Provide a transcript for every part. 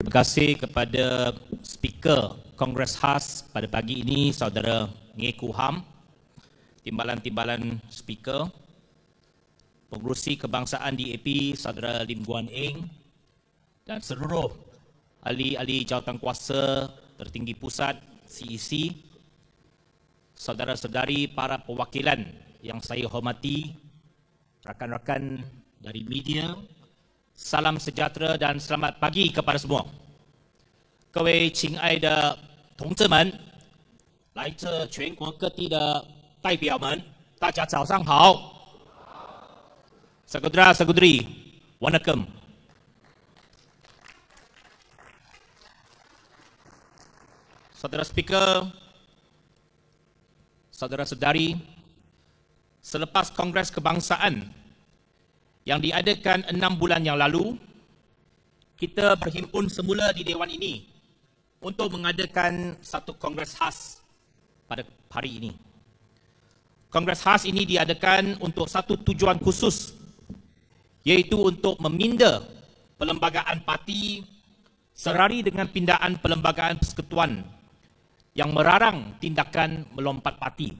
Terima kasih kepada speaker Kongres Khas pada pagi ini, Saudara Ngee Koo Ham, timbalan-timbalan speaker, pengerusi kebangsaan DAP, Saudara Lim Guan Eng, dan seluruh ahli-ahli jawatankuasa tertinggi pusat, CEC, saudara-saudari para perwakilan yang saya hormati, rakan-rakan dari media, salam sejahtera dan selamat pagi kepada semua. 各位亲爱的同志们，来自全国各地的代表们，大家早上好。Saudara-saudari, Wanakkam. Saudara speaker, saudara-saudari, selepas Kongres Kebangsaan yang diadakan 6 bulan yang lalu, kita berhimpun semula di Dewan ini untuk mengadakan satu Kongres Khas pada hari ini. Kongres Khas ini diadakan untuk satu tujuan khusus, iaitu untuk meminda perlembagaan parti serari dengan pindaan perlembagaan persekutuan yang merarang tindakan melompat parti.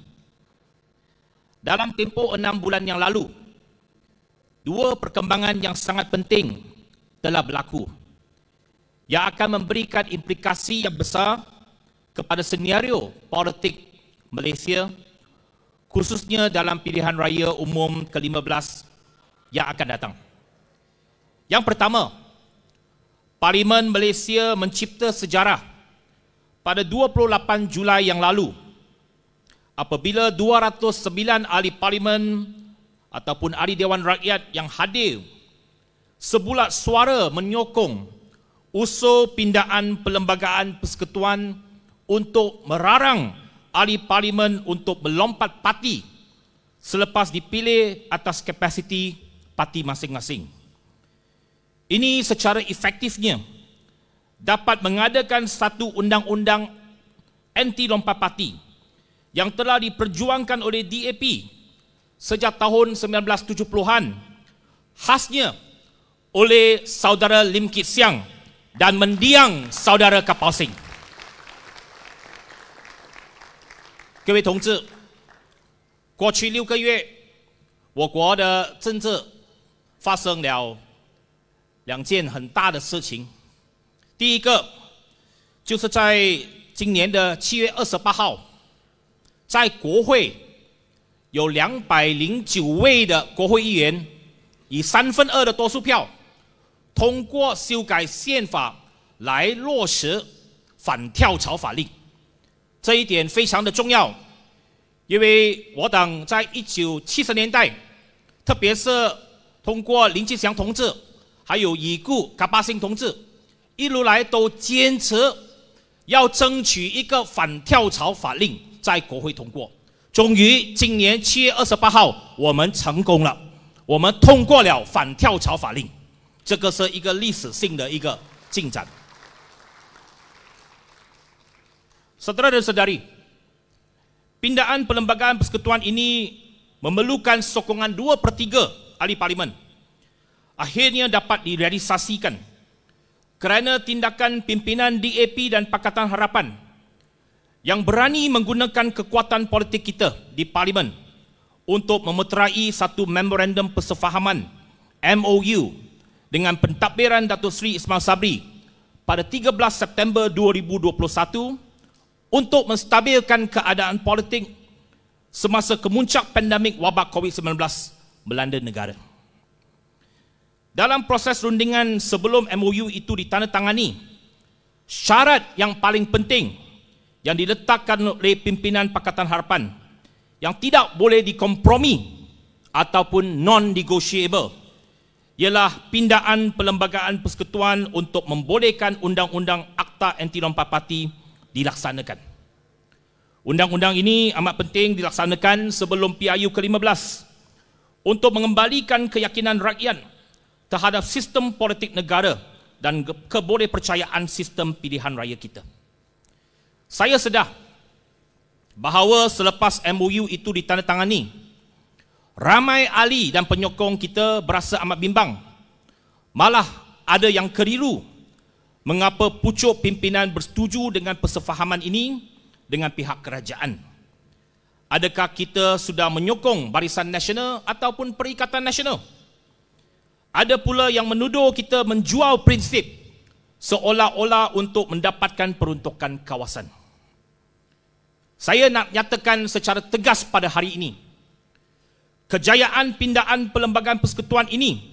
Dalam tempoh 6 bulan yang lalu, dua perkembangan yang sangat penting telah berlaku yang akan memberikan implikasi yang besar kepada senario politik Malaysia, khususnya dalam pilihan raya umum ke-15 yang akan datang. Yang pertama, Parlimen Malaysia mencipta sejarah pada 28 Julai yang lalu apabila 209 ahli parlimen ataupun ahli Dewan Rakyat yang hadir sebulat suara menyokong usul pindaan perlembagaan persekutuan untuk merarang ahli parlimen untuk melompat parti selepas dipilih atas kapasiti parti masing-masing. Ini secara efektifnya dapat mengadakan satu undang-undang anti lompat parti yang telah diperjuangkan oleh DAP sejak tahun 1970-an, khasnya oleh saudara Lim Kit Siang dan mendiang saudara Kapau Singh. 各位同志，过去6个月，我国的政治发生了2件很大的事情。第一个，就是在今年的7月28号，在国会有209位的国会议员以2/3的多数票通过修改宪法来落实反跳槽法令。这一点非常的重要，因为我党在1970年代，特别是通过林吉祥同志还有已故卡巴星同志一路来都坚持要争取一个反跳槽法令在国会通过。终于今年7月28号我们成功了，我们通过了反跳槽法令，这个是一个历史性的一个进展。Saudara dan saudari, pindaan perlembagaan persekutuan ini memerlukan sokongan 2/3 ahli parlimen. Akhirnya dapat direalisasikan kerana tindakan pimpinan DAP dan Pakatan Harapan yang berani menggunakan kekuatan politik kita di parlimen untuk memeterai satu memorandum persefahaman MOU dengan pentadbiran Datuk Seri Ismail Sabri pada 13 September 2021 untuk menstabilkan keadaan politik semasa kemuncak pandemik wabak COVID-19 melanda negara. Dalam proses rundingan sebelum MOU itu ditandatangani, syarat yang paling penting yang diletakkan oleh pimpinan Pakatan Harapan yang tidak boleh dikompromi ataupun non-negotiable ialah pindaan perlembagaan persekutuan untuk membolehkan undang-undang Akta Anti Lompat Parti dilaksanakan. Undang-undang ini amat penting dilaksanakan sebelum PRU ke-15 untuk mengembalikan keyakinan rakyat terhadap sistem politik negara dan kebolehpercayaan sistem pilihan raya kita. Saya sedar bahawa selepas MOU itu ditandatangani, ramai ahli dan penyokong kita berasa amat bimbang. Malah ada yang keliru mengapa pucuk pimpinan bersetuju dengan persefahaman ini dengan pihak kerajaan? Adakah kita sudah menyokong Barisan Nasional ataupun Perikatan Nasional? Ada pula yang menuduh kita menjual prinsip seolah-olah untuk mendapatkan peruntukan kawasan. Saya nak nyatakan secara tegas pada hari ini, kejayaan pindaan Perlembagaan Persekutuan ini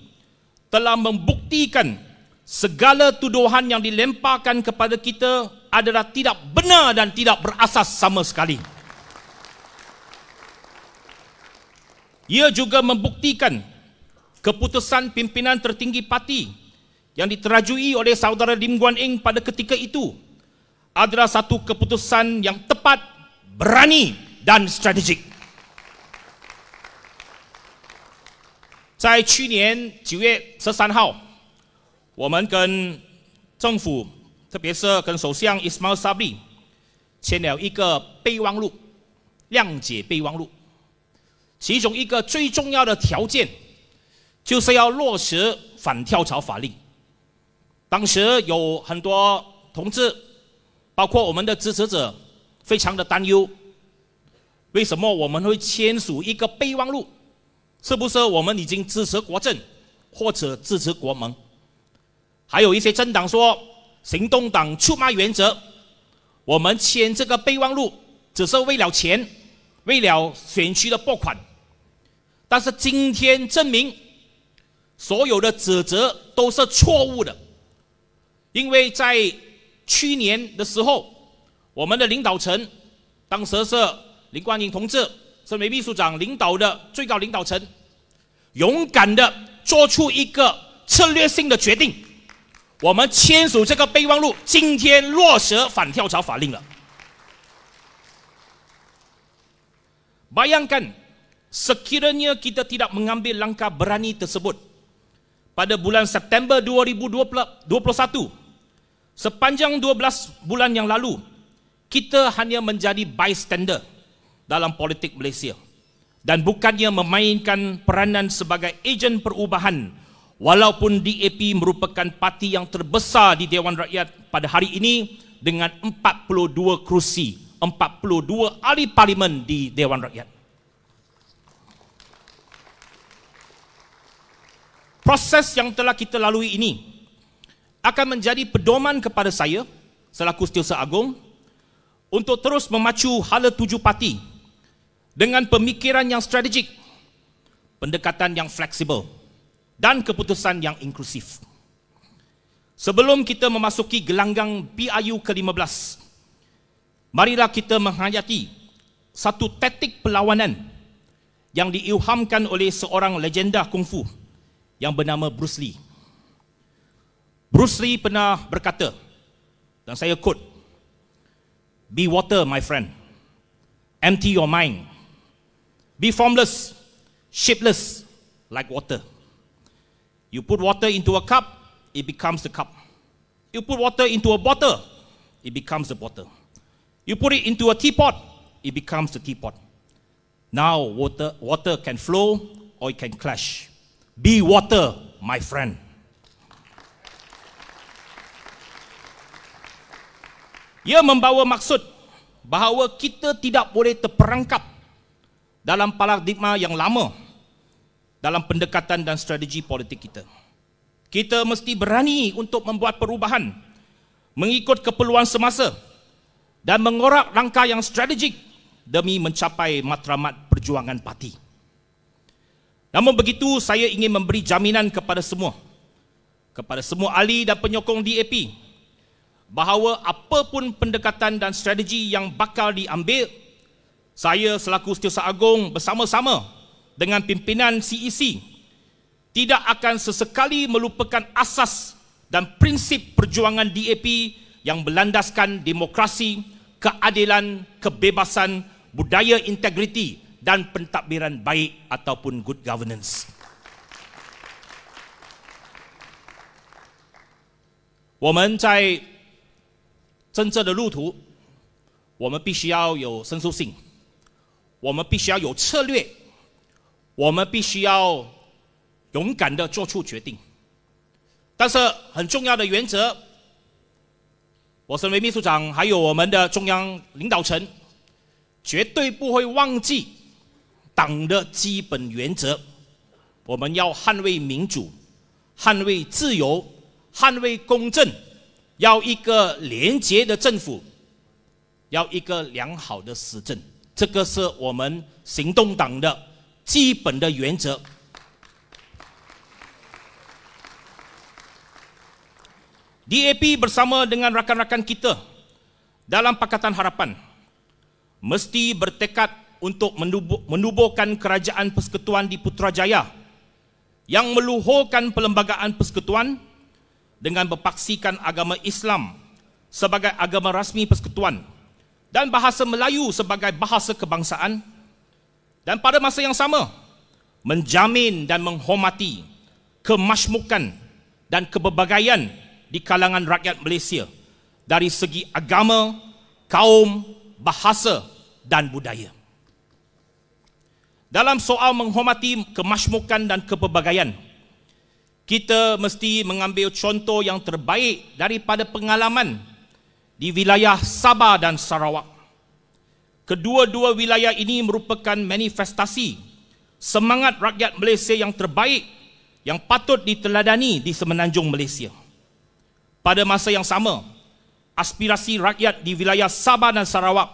telah membuktikan segala tuduhan yang dilemparkan kepada kita adalah tidak benar dan tidak berasas sama sekali. Ia juga membuktikan keputusan pimpinan tertinggi parti yang diterajui oleh saudara Lim Guan Eng pada ketika itu adalah satu keputusan yang tepat, berani dan strategik. 在去年9月13号，我们跟政府，特别是跟首相 Ismail Sabri 签了一个备忘录，谅解备忘录。其中一个最重要的条件，就是要落实反跳槽法令。当时有很多同志，包括我们的支持者，非常的担忧，为什么我们会签署一个备忘录？是不是我们已经支持国政，或者支持国盟？还有一些政党说，行动党出卖原则，我们签这个备忘录只是为了钱，为了选区的拨款。但是今天证明，所有的指责都是错误的，因为在去年的时候，我们的领导层，当时是林冠英同志，身为秘书长领导的最高领导层，勇敢的做出一个策略性的决定，我们签署这个备忘录，今天落实反跳槽法令了。Bayangkan, sekiranya kita tidak mengambil langkah berani tersebut pada bulan September 2021, sepanjang 12 bulan yang lalu, kita hanya menjadi bystander dalam politik Malaysia dan bukannya memainkan peranan sebagai ejen perubahan, walaupun DAP merupakan parti yang terbesar di Dewan Rakyat pada hari ini dengan 42 kerusi, 42 ahli parlimen di Dewan Rakyat. Proses yang telah kita lalui ini akan menjadi pedoman kepada saya selaku Setiausaha Agong untuk terus memacu hala tuju parti dengan pemikiran yang strategik, pendekatan yang fleksibel dan keputusan yang inklusif. Sebelum kita memasuki gelanggang PRU ke-15, marilah kita menghayati satu taktik perlawanan yang diilhamkan oleh seorang legenda kungfu yang bernama Bruce Lee. Bruce Lee pernah berkata, dan saya quote, "Be water, my friend. Empty your mind. Be formless, shapeless, like water. You put water into a cup, it becomes the cup. You put water into a bottle, it becomes the bottle. You put it into a teapot, it becomes the teapot. Now water can flow or it can clash. Be water, my friend." Ia membawa maksud bahawa kita tidak boleh terperangkap dalam paradigma yang lama dalam pendekatan dan strategi politik kita. Kita mesti berani untuk membuat perubahan mengikut keperluan semasa dan mengorak langkah yang strategik demi mencapai matlamat perjuangan parti. Namun begitu, saya ingin memberi jaminan kepada semua ahli dan penyokong DAP bahawa apapun pendekatan dan strategi yang bakal diambil, saya selaku Setiausaha Agong bersama-sama dengan pimpinan CEC tidak akan sesekali melupakan asas dan prinsip perjuangan DAP yang berlandaskan demokrasi, keadilan, kebebasan, budaya integriti dan pentadbiran baik ataupun good governance. 我们在真正的路途，我们必须要有伸缩性，我们必须要有策略，我们必须要勇敢的做出决定。但是很重要的原则我身为秘书长，还有我们的中央领导层，绝对不会忘记党的基本原则。我们要捍卫民主，捍卫自由，捍卫公正，要一个廉洁的政府，要一个良好的施政。这个是我们行动党的基本的原则。DAP bersama dengan rakan-rakan kita dalam Pakatan Harapan mesti bertekad untuk menubuhkan kerajaan persekutuan di Putrajaya yang meluhurkan perlembagaan persekutuan dengan berpaksikan agama Islam sebagai agama rasmi persekutuan dan bahasa Melayu sebagai bahasa kebangsaan, dan pada masa yang sama menjamin dan menghormati kemasymukan dan keberbagaian di kalangan rakyat Malaysia dari segi agama, kaum, bahasa dan budaya. Dalam soal menghormati kemasymukan dan keberbagaian, kita mesti mengambil contoh yang terbaik daripada pengalaman di wilayah Sabah dan Sarawak. Kedua-dua wilayah ini merupakan manifestasi semangat rakyat Malaysia yang terbaik yang patut diteladani di semenanjung Malaysia. Pada masa yang sama, aspirasi rakyat di wilayah Sabah dan Sarawak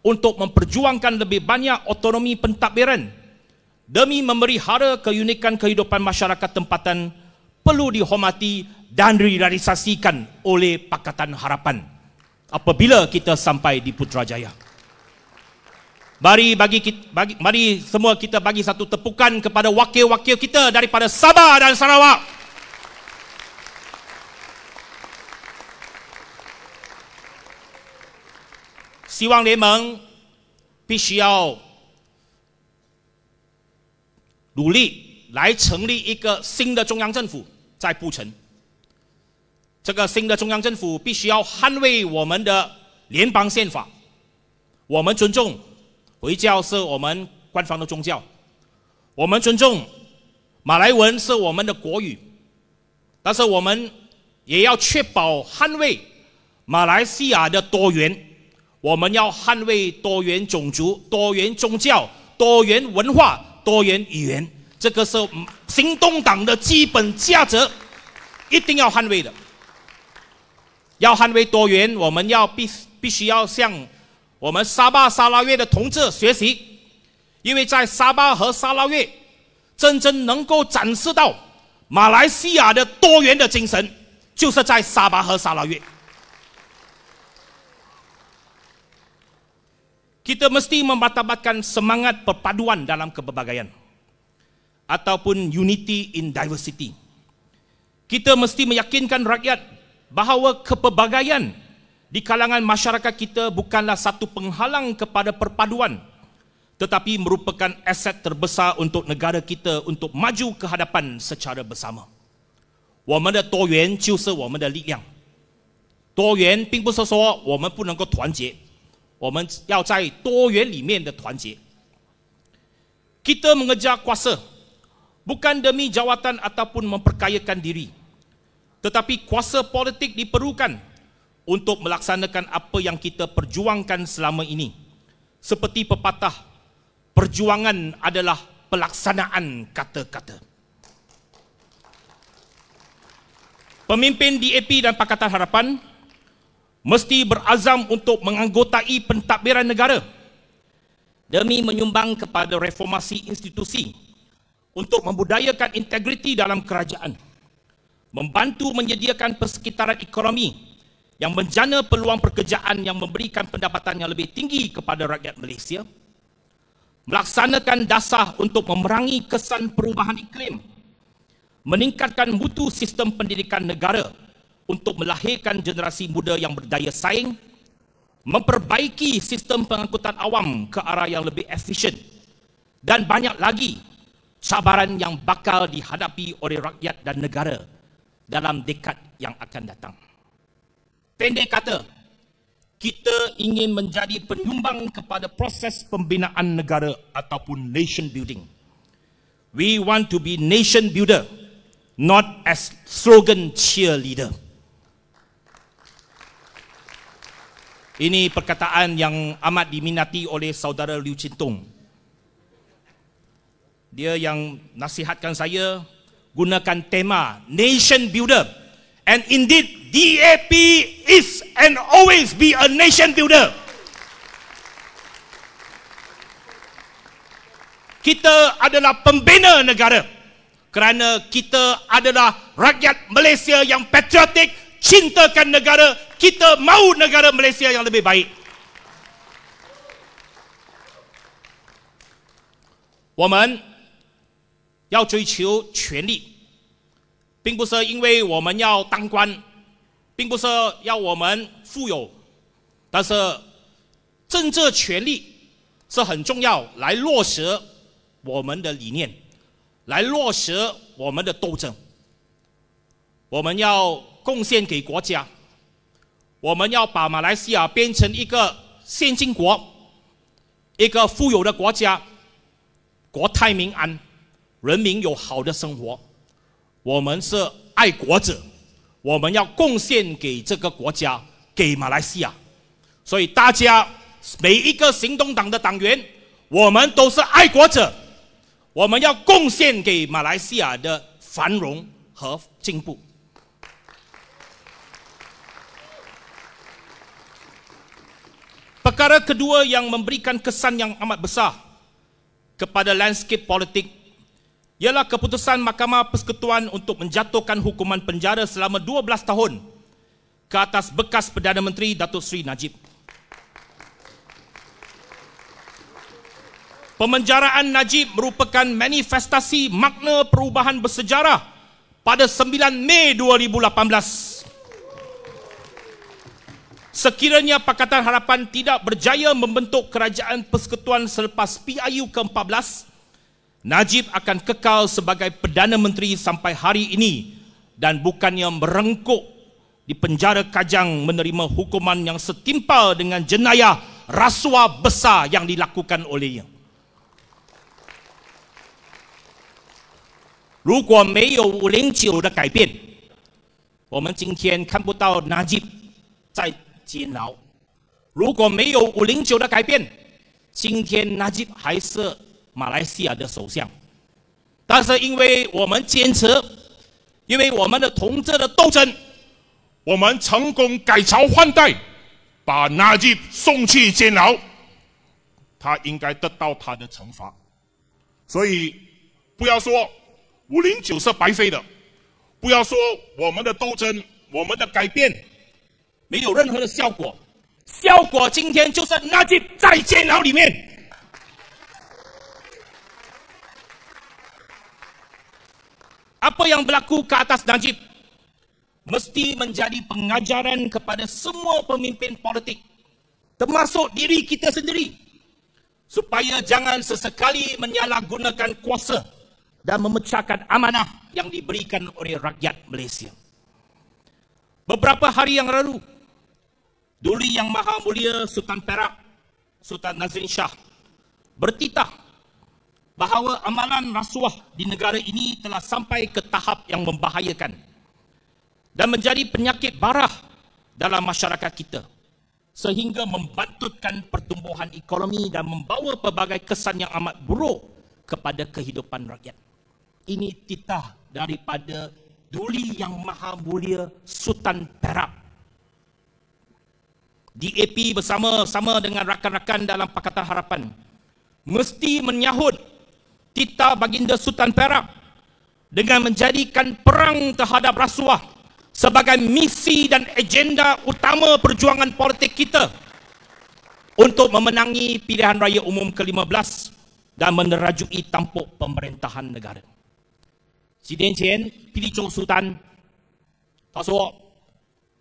untuk memperjuangkan lebih banyak otonomi pentadbiran demi memelihara keunikan kehidupan masyarakat tempatan perlu dihormati dan direalisasikan oleh Pakatan Harapan apabila kita sampai di Putrajaya. Mari semua kita bagi satu tepukan kepada wakil-wakil kita daripada Sabah dan Sarawak.希望联盟必须要努力来成立一个新的中央政府在布城。这个新的中央政府必须要捍卫我们的联邦宪法。我们尊重回教是我们官方的宗教，我们尊重马来文是我们的国语，但是我们也要确保捍卫马来西亚的多元。我们要捍卫多元种族、多元宗教、多元文化、多元语言，这个是行动党的基本价值，一定要捍卫的。要捍卫多元，我们必须要向我们沙巴、沙拉越的同志学习，因为在沙巴和沙拉越真正能够展示到马来西亚的多元的精神，就是在沙巴和沙拉越。Kita mesti mematabatkan semangat perpaduan dalam keberbagaian ataupun unity in diversity. Kita mesti meyakinkan rakyat bahawa kepelbagaian di kalangan masyarakat kita bukanlah satu penghalang kepada perpaduan, tetapi merupakan aset terbesar untuk negara kita untuk maju ke hadapan secara bersama. 我们的多元就是我们的力量。多元并不是说我们不能够团结。 我们要在多元里面的团结。Kita mengejar kuasa bukan demi jawatan ataupun memperkayakan diri, tetapi kuasa politik diperlukan untuk melaksanakan apa yang kita perjuangkan selama ini. Seperti pepatah, perjuangan adalah pelaksanaan kata-kata. Pemimpin DAP dan Pakatan Harapan mesti berazam untuk menganggotai pentadbiran negara demi menyumbang kepada reformasi institusi untuk membudayakan integriti dalam kerajaan, membantu menyediakan persekitaran ekonomi yang menjana peluang pekerjaan yang memberikan pendapatan yang lebih tinggi kepada rakyat Malaysia, melaksanakan dasar untuk memerangi kesan perubahan iklim, meningkatkan mutu sistem pendidikan negara untuk melahirkan generasi muda yang berdaya saing, memperbaiki sistem pengangkutan awam ke arah yang lebih efisien, dan banyak lagi cabaran yang bakal dihadapi oleh rakyat dan negara dalam dekad yang akan datang. Pendek kata, kita ingin menjadi penyumbang kepada proses pembinaan negara ataupun nation building. We want to be nation builder, not as slogan cheerleader. Ini perkataan yang amat diminati oleh saudara Liu Chin Tung. Dia yang nasihatkan saya gunakan tema Nation Builder. And indeed, DAP is and always be a nation builder. Kita adalah pembina negara kerana kita adalah rakyat Malaysia yang patriotik, cintakan negara, kita mahu negara Malaysia yang lebih baik. 我们要追求权力，并不是因为我们要当官，并不是要我们富有，但是政治权力是很重要，来落实我们的理念，来落实我们的斗争。我们要贡献给国家，我们要把马来西亚变成一个先进国，一个富有的国家，国泰民安，人民有好的生活。我们是爱国者，我们要贡献给这个国家，给马来西亚。所以大家每一个行动党的党员，我们都是爱国者，我们要贡献给马来西亚的繁荣和进步。Perkara kedua yang memberikan kesan yang amat besar kepada landscape politik ialah keputusan Mahkamah Persekutuan untuk menjatuhkan hukuman penjara selama 12 tahun ke atas bekas Perdana Menteri Datuk Seri Najib. Pemenjaraan Najib merupakan manifestasi makna perubahan bersejarah pada 9 Mei 2018. Sekiranya Pakatan Harapan tidak berjaya membentuk kerajaan persekutuan selepas PIU ke-14, Najib akan kekal sebagai Perdana Menteri sampai hari ini dan bukannya merengkuk di penjara Kajang menerima hukuman yang setimpal dengan jenayah rasuah besar yang dilakukan olehnya. 如果没有509的改变，我们今天看不到Najib在监牢。如果没有509的改变，今天Najib还是马来西亚的首相。但是因为我们坚持，因为我们的同志的斗争，我们成功改朝换代，把Najib送去监牢，他应该得到他的惩罚。所以不要说509是白费的，不要说我们的斗争、我们的改变没有任何的效果，效果今天就是Najib在监牢里面。Apa yang berlaku ke atas Najib mesti menjadi pengajaran kepada semua pemimpin politik, termasuk diri kita sendiri, supaya jangan sesekali menyalahgunakan kuasa dan memecahkan amanah yang diberikan oleh rakyat Malaysia. Beberapa hari yang lalu, Duli Yang Maha Mulia Sultan Perak, Sultan Nazrin Shah, bertitah bahawa amalan rasuah di negara ini telah sampai ke tahap yang membahayakan dan menjadi penyakit barah dalam masyarakat kita, sehingga membantutkan pertumbuhan ekonomi dan membawa pelbagai kesan yang amat buruk kepada kehidupan rakyat. Ini titah daripada Duli Yang Maha Mulia Sultan Perak. DAP bersama-sama dengan rakan-rakan dalam Pakatan Harapan mesti menyahut titah Baginda Sultan Perak dengan menjadikan perang terhadap rasuah sebagai misi dan agenda utama perjuangan politik kita untuk memenangi pilihan raya umum ke-15 dan menerajui tampuk pemerintahan negara. 几年前，霹雳州苏丹他说：“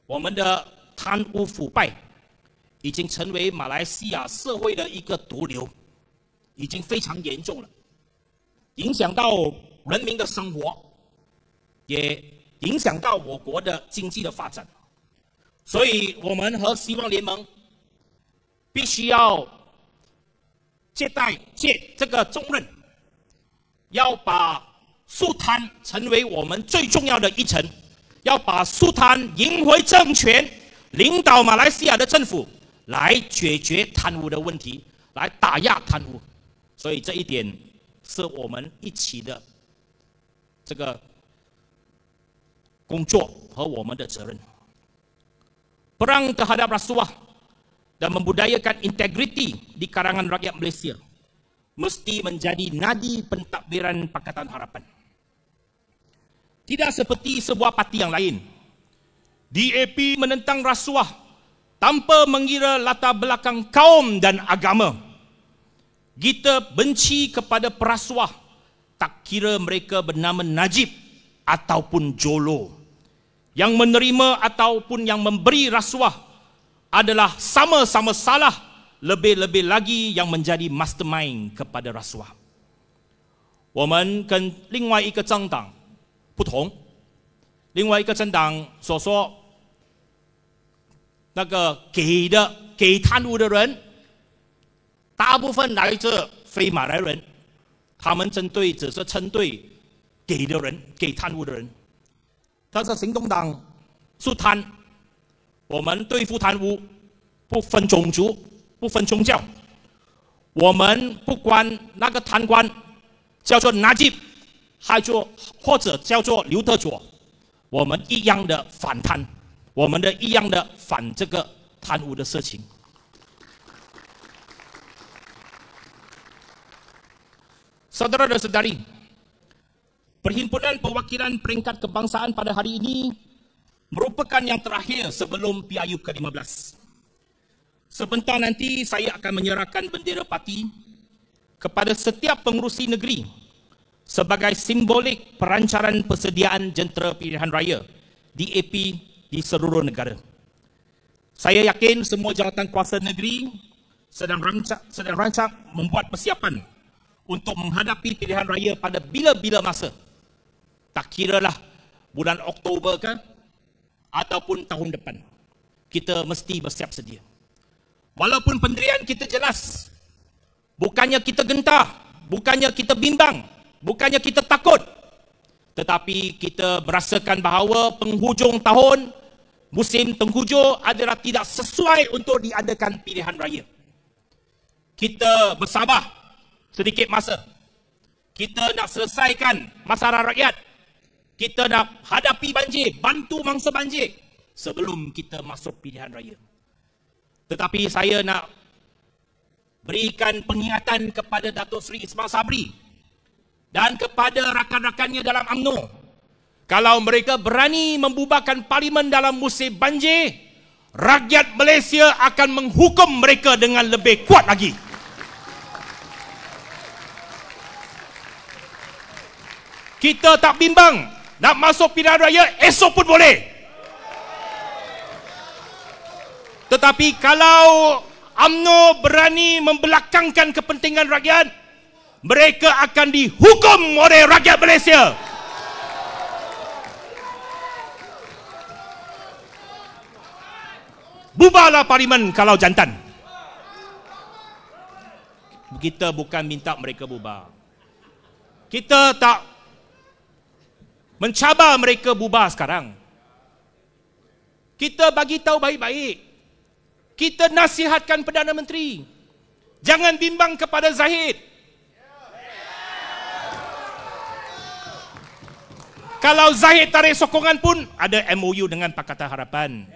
我们的贪污腐败已经成为马来西亚社会的一个毒瘤，已经非常严重了，影响到人民的生活，也影响到我国的经济的发展。所以，我们和希望联盟必须要借这个重任，要把肃贪成为我们最重要的一层，要把肃贪赢回政权，领导马来西亚的政府，来解决贪污的问题，来打压贪污。所以这一点是我们一起的这个工作和我们的责任。Perang terhadap rasuah dan membudayakan integriti di kalangan rakyat Malaysia mesti menjadi nadi pentadbiran Pakatan Harapan. Tidak seperti sebuah parti yang lain. DAP menentang rasuah tanpa mengira latar belakang kaum dan agama. Kita benci kepada perasuah, tak kira mereka bernama Najib ataupun Jolo. Yang menerima ataupun yang memberi rasuah adalah sama-sama salah, lebih-lebih lagi yang menjadi mastermind kepada rasuah. 我们跟另外一个政党不同，另外一个政党所说那个给贪污的人，大部分来自非马来人，他们只是针对给的人，给贪污的人。但是行动党是贪，我们对付贪污不分种族，不分宗教，我们不管那个贪官叫做纳吉，或者叫做刘德佐，我们一样的反贪，我们一样的反这个贪污的事情。Saudara dan saudari, Perhimpunan Perwakilan Peringkat Kebangsaan pada hari ini merupakan yang terakhir sebelum PIU ke-15. Sebentar nanti saya akan menyerahkan bendera parti kepada setiap pengerusi negeri sebagai simbolik perancaran persediaan jentera pilihan raya DAP di seluruh negara. Saya yakin semua jawatan kuasa negeri sedang rancak membuat persiapan untuk menghadapi pilihan raya pada bila-bila masa. Tak kiralah bulan Oktober ke ataupun tahun depan. Kita mesti bersiap sedia. Walaupun pendirian kita jelas, bukannya kita gentar, bukannya kita bimbang, bukannya kita takut, tetapi kita merasakan bahawa penghujung tahun, musim penghujung adalah tidak sesuai untuk diadakan pilihan raya. Kita bersabar sedikit masa. Kita nak selesaikan masalah rakyat. Kita nak hadapi banjir, bantu mangsa banjir sebelum kita masuk pilihan raya. Tetapi saya nak berikan pengingatan kepada Datuk Seri Ismail Sabri dan kepada rakan-rakannya dalam UMNO. Kalau mereka berani membubarkan parlimen dalam musim banjir, rakyat Malaysia akan menghukum mereka dengan lebih kuat lagi. Kita tak bimbang. Nak masuk pilihan raya esok pun boleh. Tetapi kalau UMNO berani membelakangkan kepentingan rakyat, mereka akan dihukum oleh rakyat Malaysia. Bubarlah parlimen kalau jantan. Kita bukan minta mereka bubar. Kita tak mencabar mereka bubar sekarang. Kita bagi tahu baik-baik. Kita nasihatkan Perdana Menteri. Jangan bimbang kepada Zahid. Kalau Zahid tarik sokongan pun, ada MOU dengan Pakatan Harapan.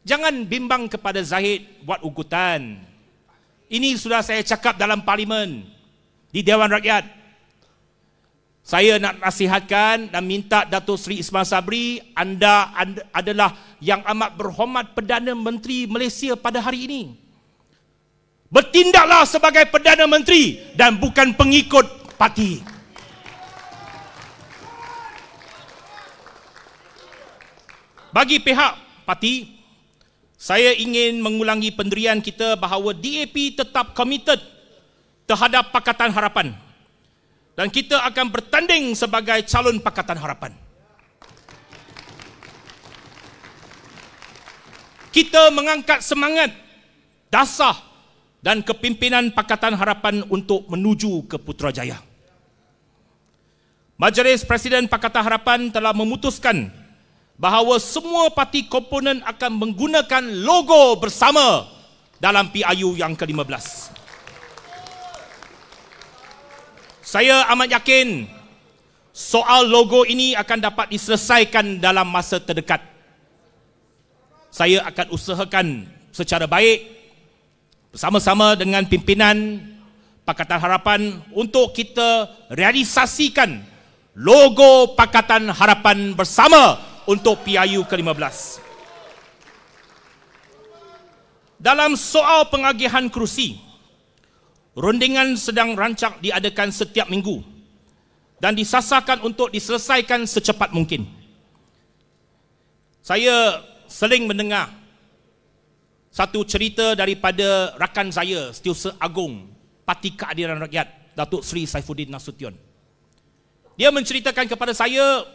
Jangan bimbang kepada Zahid buat ugutan. Ini sudah saya cakap dalam parlimen, di Dewan Rakyat. Saya nak nasihatkan dan minta Datuk Seri Ismail Sabri, anda adalah yang amat berhormat Perdana Menteri Malaysia pada hari ini. Bertindaklah sebagai Perdana Menteri dan bukan pengikut parti. Bagi pihak parti, saya ingin mengulangi pendirian kita bahawa DAP tetap komited terhadap Pakatan Harapan. Dan kita akan bertanding sebagai calon Pakatan Harapan. Kita mengangkat semangat, dasar dan kepimpinan Pakatan Harapan untuk menuju ke Putrajaya. Majlis Presiden Pakatan Harapan telah memutuskan bahawa semua parti komponen akan menggunakan logo bersama dalam PRU yang ke-15. Saya amat yakin soal logo ini akan dapat diselesaikan dalam masa terdekat. Saya akan usahakan secara baik bersama-sama dengan pimpinan Pakatan Harapan untuk kita realisasikan logo Pakatan Harapan bersama untuk PRU ke-15. Dalam soal pengagihan kerusi, rundingan sedang rancang diadakan setiap minggu dan disasarkan untuk diselesaikan secepat mungkin. Saya sering mendengar satu cerita daripada rakan saya, Setiausaha Agung Parti Keadilan Rakyat, Datuk Seri Saifuddin Nasution. Dia menceritakan kepada saya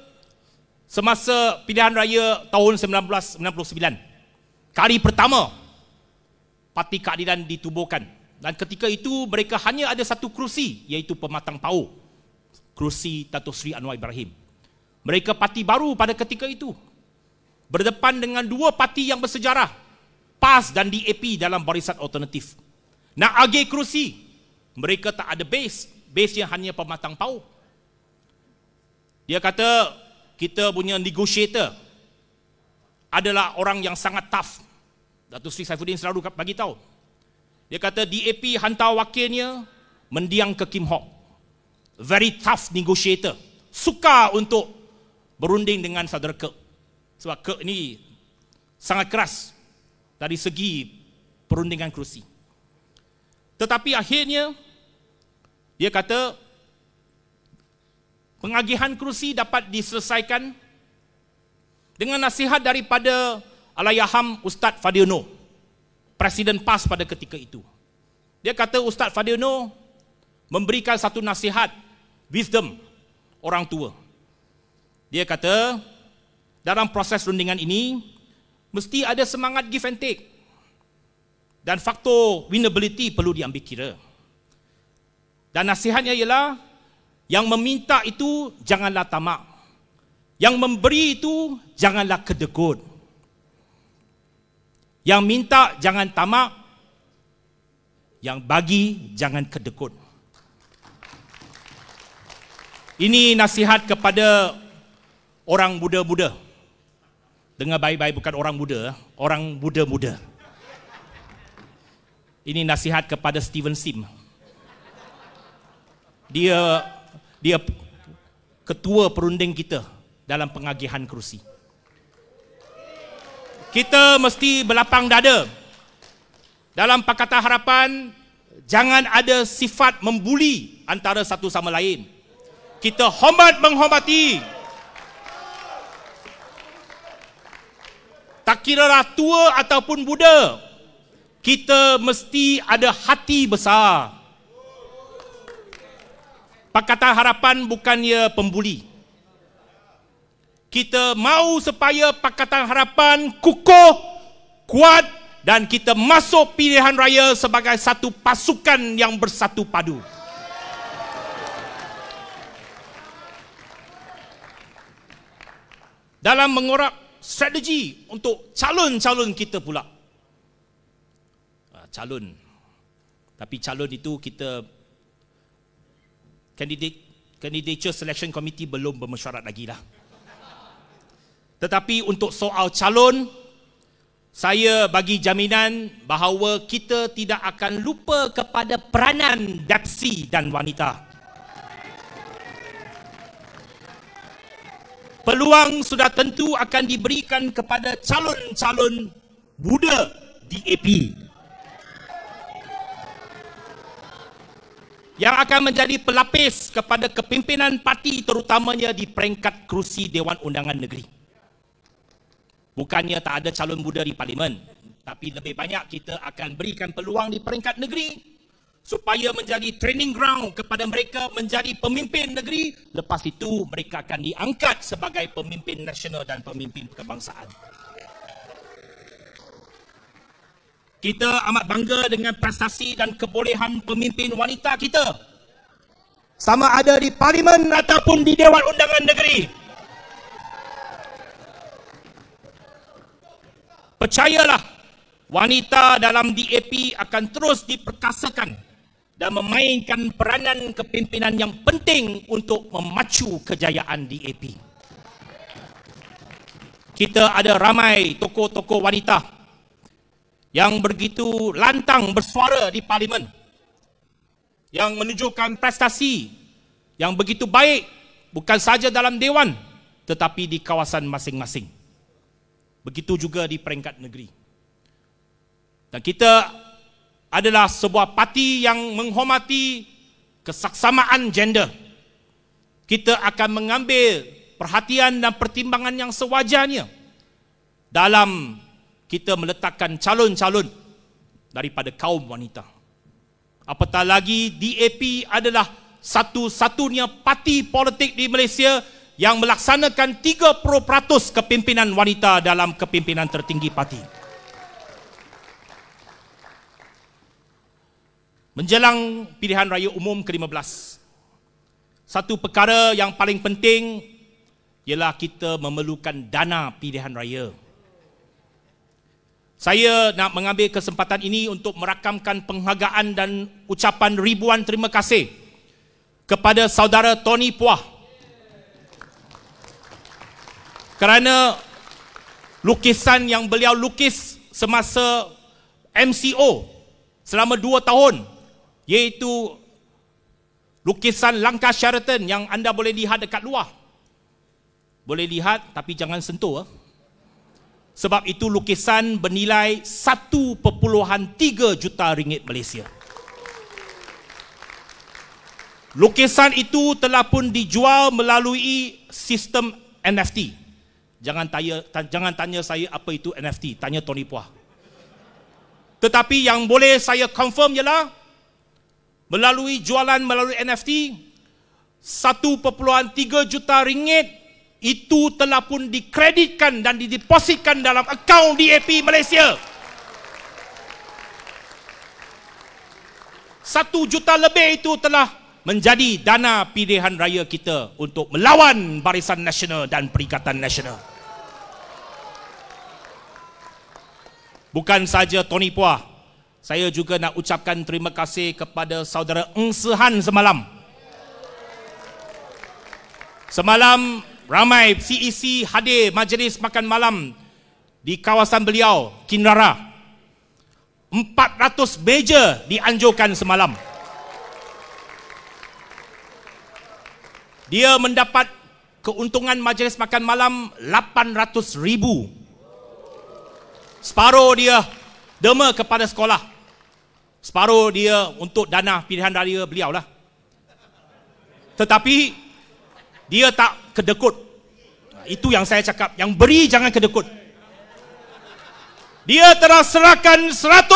semasa pilihan raya tahun 1999, kali pertama Parti Keadilan ditubuhkan, dan ketika itu mereka hanya ada satu kerusi, iaitu pematang pauh, kerusi Datuk Seri Anwar Ibrahim. Mereka parti baru pada ketika itu, berdepan dengan dua parti yang bersejarah, PAS dan DAP dalam barisan alternatif. Nak agih kerusi, mereka tak ada base yang hanya pematang pauh. Dia kata, kita punya negotiator adalah orang yang sangat tough. Datuk Seri Saifuddin selalu bagi tahu. Dia kata DAP hantar wakilnya mendiang ke Kim Hock. Very tough negotiator. Suka untuk berunding dengan saudara Kirk. Sebab Kirk ini sangat keras dari segi perundingan kerusi. Tetapi akhirnya dia kata pengagihan kerusi dapat diselesaikan dengan nasihat daripada Allahyarham Ustaz Fadiono, Presiden PAS pada ketika itu. Dia kata Ustaz Fadiono memberikan satu nasihat, wisdom orang tua. Dia kata dalam proses rundingan ini mesti ada semangat give and take, dan faktor winnability perlu diambil kira. Dan nasihatnya ialah yang meminta itu janganlah tamak, yang memberi itu janganlah kedekut. Yang minta jangan tamak, yang bagi jangan kedekut. Ini nasihat kepada orang muda-muda. Dengar baik-baik, bukan orang muda, orang muda-muda. Ini nasihat kepada Steven Sim. Dia ketua perunding kita dalam pengagihan kerusi. Kita mesti berlapang dada. Dalam Pakatan Harapan, jangan ada sifat membuli antara satu sama lain. Kita hormat menghormati. Tak kiralah tua ataupun muda, kita mesti ada hati besar. Pakatan Harapan bukannya pembuli. Kita mahu supaya Pakatan Harapan kukuh, kuat, dan kita masuk pilihan raya sebagai satu pasukan yang bersatu padu. Dalam mengorak strategi untuk calon-calon kita pula. Calon. Tapi calon itu kita Candidature Selection Committee belum bermesyuarat lagi lah. Tetapi untuk soal calon, saya bagi jaminan bahawa kita tidak akan lupa kepada peranan dapsi dan wanita. Peluang sudah tentu akan diberikan kepada calon-calon muda DAP yang akan menjadi pelapis kepada kepimpinan parti, terutamanya di peringkat kerusi Dewan Undangan Negeri. Bukannya tak ada calon muda di parlimen, tapi lebih banyak kita akan berikan peluang di peringkat negeri supaya menjadi training ground kepada mereka menjadi pemimpin negeri. Lepas itu mereka akan diangkat sebagai pemimpin nasional dan pemimpin kebangsaan. Kita amat bangga dengan prestasi dan kebolehan pemimpin wanita kita, sama ada di parlimen ataupun di Dewan Undangan Negeri. Percayalah, wanita dalam DAP akan terus diperkasakan dan memainkan peranan kepimpinan yang penting untuk memacu kejayaan DAP. Kita ada ramai tokoh-tokoh wanita yang begitu lantang bersuara di parlimen, yang menunjukkan prestasi yang begitu baik bukan saja dalam dewan tetapi di kawasan masing-masing. Begitu juga di peringkat negeri. Dan kita adalah sebuah parti yang menghormati kesaksamaan gender. Kita akan mengambil perhatian dan pertimbangan yang sewajarnya dalam kita meletakkan calon-calon daripada kaum wanita. Apatah lagi DAP adalah satu-satunya parti politik di Malaysia yang melaksanakan 30% kepimpinan wanita dalam kepimpinan tertinggi parti. Menjelang pilihan raya umum ke-15, satu perkara yang paling penting ialah kita memerlukan dana pilihan raya. Saya nak mengambil kesempatan ini untuk merakamkan penghargaan dan ucapan ribuan terima kasih kepada saudara Tony Puah kerana lukisan yang beliau lukis semasa MCO selama 2 tahun, iaitu lukisan langkah Sheraton yang anda boleh lihat dekat luar. Boleh lihat tapi jangan sentuh. Sebab itu lukisan bernilai 1.3 juta ringgit Malaysia. Lukisan itu telah pun dijual melalui sistem NFT. Jangan tanya saya apa itu NFT, tanya Tony Puah. Tetapi yang boleh saya confirm ialah melalui jualan melalui NFT 1.3 juta ringgit itu telah pun dikreditkan dan didepositkan dalam akaun DAP Malaysia. 1 juta lebih itu telah menjadi dana pilihan raya kita untuk melawan Barisan Nasional dan Perikatan Nasional. Bukan saja Tony Puah, saya juga nak ucapkan terima kasih kepada saudara Ng Sehan semalam. Semalam ramai CEC hadir majlis makan malam di kawasan beliau, Kinrara. 400 meja dianjurkan semalam. Dia mendapat keuntungan majlis makan malam 800,000. Separuh dia derma kepada sekolah. Separuh dia untuk dana pilihan raya beliau lah. Tetapi dia tak kedekut. Itu yang saya cakap. Yang beri jangan kedekut. Dia telah serahkan 100,000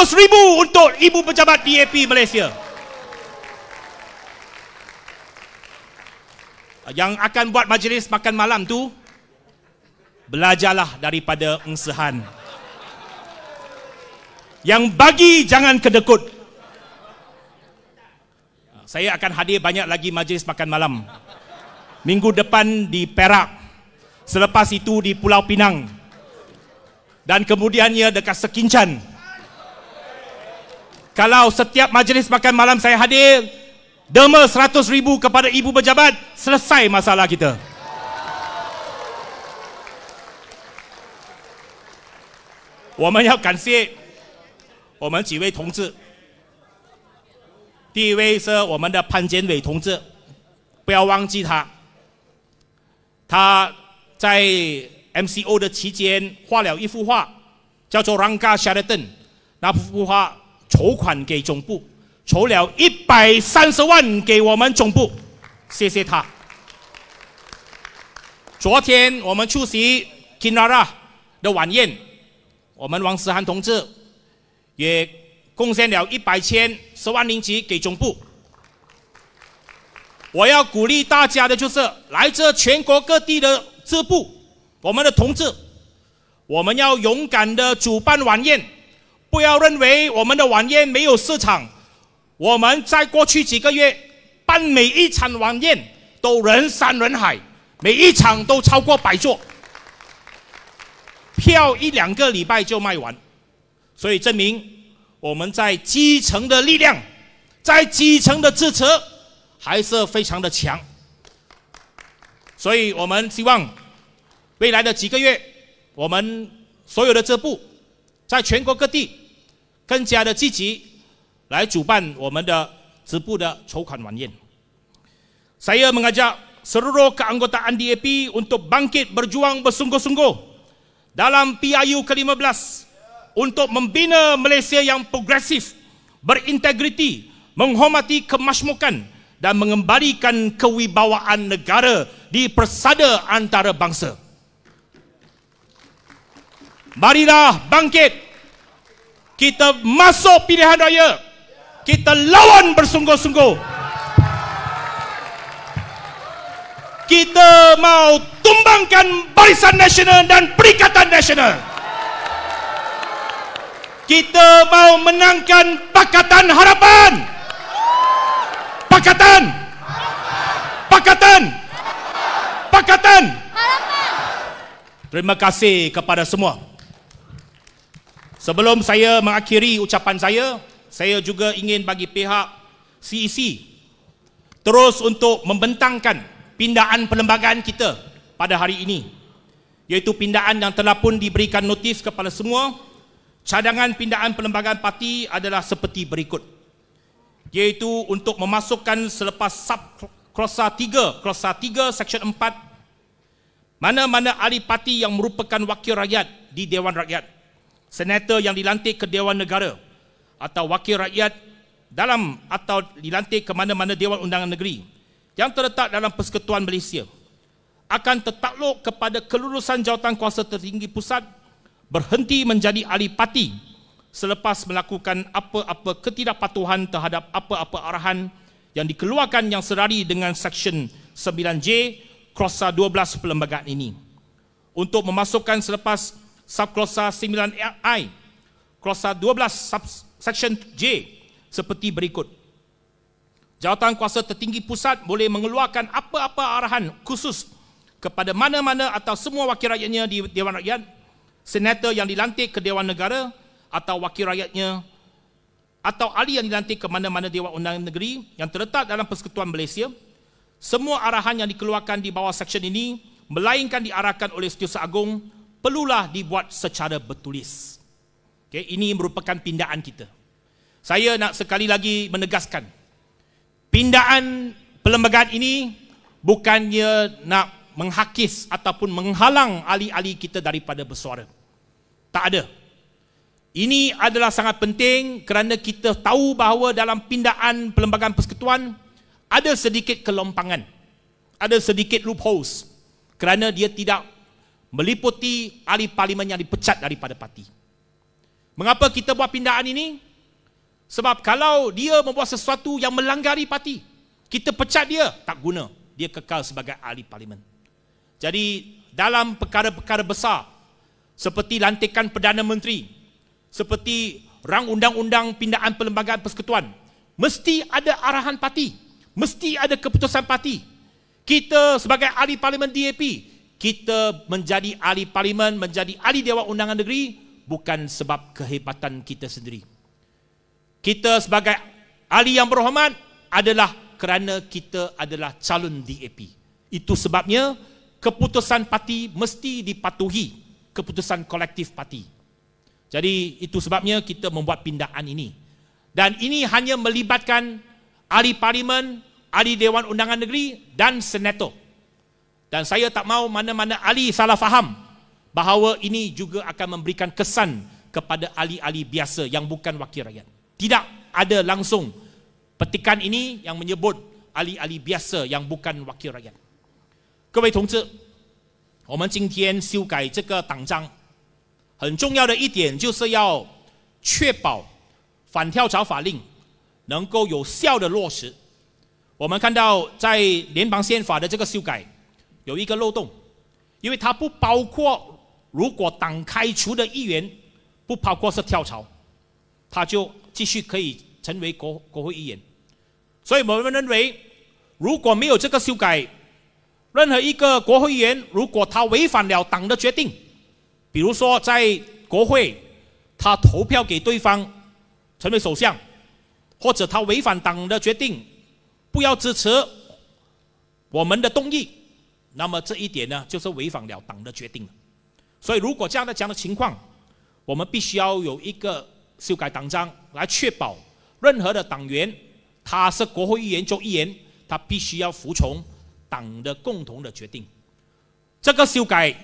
untuk ibu pejabat DAP Malaysia. Yang akan buat majlis makan malam tu, belajarlah daripada Ng Sehan. Yang bagi jangan kedekut. Saya akan hadir banyak lagi majlis makan malam. Minggu depan di Perak, selepas itu di Pulau Pinang, dan kemudiannya dekat Sekincan. Kalau setiap majlis makan malam saya hadir, derma 100,000 kepada ibu pejabat, selesai masalah kita. Kita 要感谢我们几位同志。第一位是我们的潘建伟同志，不要忘记他。他在 MCO 的期间画了一幅画，叫做 Rangka Sheraton。那幅画筹款给总部，筹了130万给我们总部，谢谢他。昨天我们出席 Kinrara 的晚宴，我们王思涵同志也贡献了100千10万令吉给总部。我要鼓励大家的就是来自全国各地的支部，我们的同志，我们要勇敢的主办晚宴，不要认为我们的晚宴没有市场。我们在过去几个月办每一场晚宴都人山人海，每一场都超过100座。票1-2个礼拜就卖完，所以证明我们在基层的力量，在基层的支持还是非常的强。所以我们希望未来的几个月，我们所有的支部在全国各地更加的积极来主办我们的支部的筹款晚宴。Saya mengajak seluruh keanggotaan DAP untuk bangkit berjuang bersungguh-sungguh dalam PRU ke-15 untuk membina Malaysia yang progresif, berintegriti, menghormati kemasmukan dan mengembalikan kewibawaan negara di persada antara bangsa. Marilah bangkit. Kita masuk pilihan raya. Kita lawan bersungguh-sungguh. Kita mau tumbangkan Barisan Nasional dan Perikatan Nasional. Kita mau menangkan Pakatan Harapan. Pakatan. Pakatan. Pakatan. Terima kasih kepada semua. Sebelum saya mengakhiri ucapan saya juga ingin bagi pihak CEC terus untuk membentangkan pindaan perlembagaan kita pada hari ini, iaitu pindaan yang telah pun diberikan notis kepada semua. Cadangan pindaan perlembagaan parti adalah seperti berikut, iaitu untuk memasukkan selepas Klausa 3 Seksyen 4, mana-mana ahli parti yang merupakan wakil rakyat di Dewan Rakyat, senator yang dilantik ke Dewan Negara atau wakil rakyat dalam atau dilantik ke mana-mana Dewan Undangan Negeri yang terletak dalam Persekutuan Malaysia akan tertakluk kepada kelulusan jawatan kuasa tertinggi pusat, berhenti menjadi ahli parti selepas melakukan apa-apa ketidakpatuhan terhadap apa-apa arahan yang dikeluarkan yang serari dengan Seksyen 9J Klausa 12 perlembagaan ini. Untuk memasukkan selepas Subklausa 9I Klausa 12 Seksyen J seperti berikut. Jawatan kuasa tertinggi pusat boleh mengeluarkan apa-apa arahan khusus kepada mana-mana atau semua wakil rakyatnya di Dewan Rakyat, senator yang dilantik ke Dewan Negara atau wakil rakyatnya atau ahli yang dilantik ke mana-mana Dewan Undangan Negeri yang terletak dalam Persekutuan Malaysia. Semua arahan yang dikeluarkan di bawah seksyen ini melainkan diarahkan oleh Setiausaha Agung perlulah dibuat secara bertulis. Okay, ini merupakan pindaan kita. Saya nak sekali lagi menegaskan, pindaan perlembagaan ini bukannya nak menghakis ataupun menghalang ahli-ahli kita daripada bersuara. Tak ada. Ini adalah sangat penting kerana kita tahu bahawa dalam pindaan perlembagaan persekutuan ada sedikit kelompangan, ada sedikit loopholes kerana dia tidak meliputi ahli parlimen yang dipecat daripada parti. Mengapa kita buat pindaan ini? Sebab kalau dia membuat sesuatu yang melanggari parti, kita pecat dia, tak guna. Dia kekal sebagai ahli parlimen. Jadi dalam perkara-perkara besar seperti lantikan Perdana Menteri, seperti rang undang-undang pindaan perlembagaan persekutuan, mesti ada arahan parti, mesti ada keputusan parti. Kita sebagai ahli parlimen DAP, kita menjadi ahli parlimen, menjadi ahli Dewan Undangan Negeri bukan sebab kehebatan kita sendiri. Kita sebagai ahli yang berhormat adalah kerana kita adalah calon DAP. Itu sebabnya keputusan parti mesti dipatuhi keputusan kolektif parti. Jadi itu sebabnya kita membuat pindaan ini. Dan ini hanya melibatkan ahli parlimen, ahli Dewan Undangan Negeri dan senator. Dan saya tak mahu mana-mana ahli salah faham bahawa ini juga akan memberikan kesan kepada ahli-ahli biasa yang bukan wakil rakyat. Tidak ada langsung petikan ini yang menyebut ahli-ahli biasa yang bukan wakil rakyat. 各位同志，我们今天修改这个党章，很重要的一点就是要确保反跳槽法令能够有效的落实。我们看到在联邦宪法的这个修改有一个漏洞，因为它不包括如果党开除的议员不包括是跳槽，他就继续可以成为国会议员。所以我们认为，如果没有这个修改，任何一个国会议员如果他违反了党的决定，比如说在国会，他投票给对方成为首相，或者他违反党的决定，不要支持我们的动议，那么这一点呢，就是违反了党的决定了。所以如果这样的情况，我们必须要有一个修改党章来确保任何的党员，他是国会议员、州议员，他必须要服从党的共同的决定。这个修改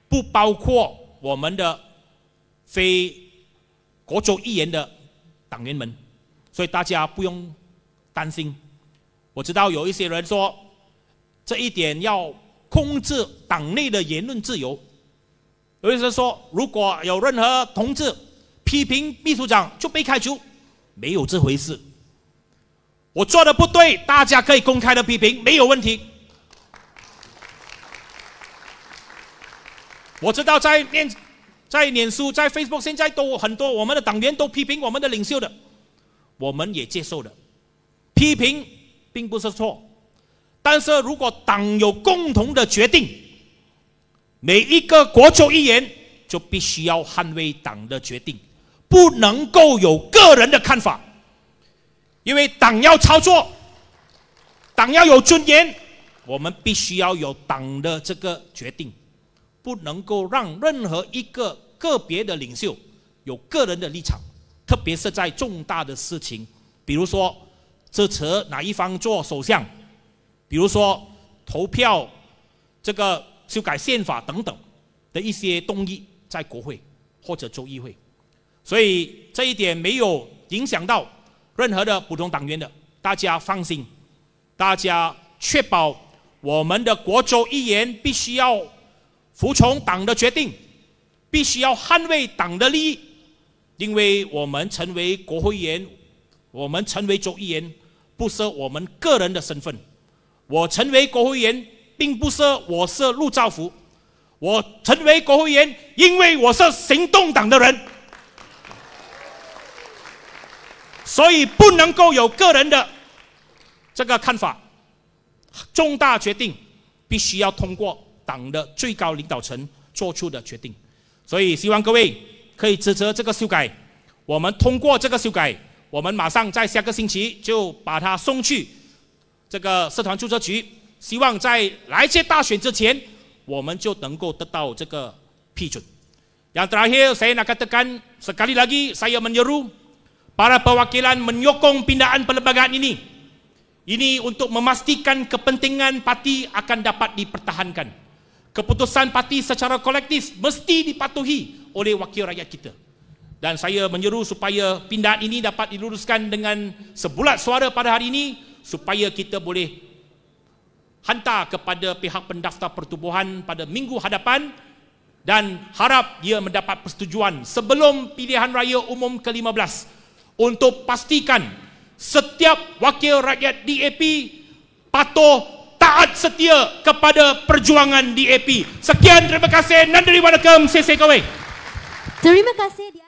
不包括我们的非国州议员的党员们，所以大家不用担心。我知道有一些人说，这一点要控制党内的言论自由。有些人说，如果有任何同志批评秘书长就被开除，没有这回事。我做的不对，大家可以公开的批评，没有问题。我知道在脸书、在 Facebook 现在都很多我们的党员都批评我们的领袖的，我们也接受的。批评并不是错，但是如果党有共同的决定，每一个国州议员就必须要捍卫党的决定，不能够有个人的看法，因为党要操作，党要有尊严，我们必须要有党的这个决定，不能够让任何一个个别的领袖有个人的立场，特别是在重大的事情，比如说支持哪一方做首相，比如说投票这个修改宪法等等的一些动议，在国会或者州议会，所以这一点没有影响到任何的普通党员的，大家放心，大家确保我们的国州议员必须要服从党的决定，必须要捍卫党的利益，因为我们成为国会议员，我们成为州议员，不是我们个人的身份。我成为国会议员，并不是我是陆兆福，我成为国会议员，因为我是行动党的人，所以不能够有个人的这个看法。重大决定必须要通过党的最高领导层做出的决定，所以希望各位可以支持这个修改。我们通过这个修改，我们马上在下个星期就把它送去这个社团注册局，希望在来届大选之前，我们就能够得到这个批准。Yang terakhir, saya nak katakan sekali lagi, saya menyeru para perwakilan menyokong pindaan perlembagaan ini. Ini untuk memastikan kepentingan parti akan dapat dipertahankan. Keputusan parti secara kolektif mesti dipatuhi oleh wakil rakyat kita. Dan saya menyeru supaya pindaan ini dapat diluruskan dengan sebulat suara pada hari ini, supaya kita boleh hantar kepada pihak pendaftar pertubuhan pada minggu hadapan, dan harap ia mendapat persetujuan sebelum pilihan raya umum ke-15 untuk pastikan setiap wakil rakyat DAP patuh taat setia kepada perjuangan DAP. Sekian, terima kasih. Nandri Wanakkam, Sese Kawai. Terima kasih.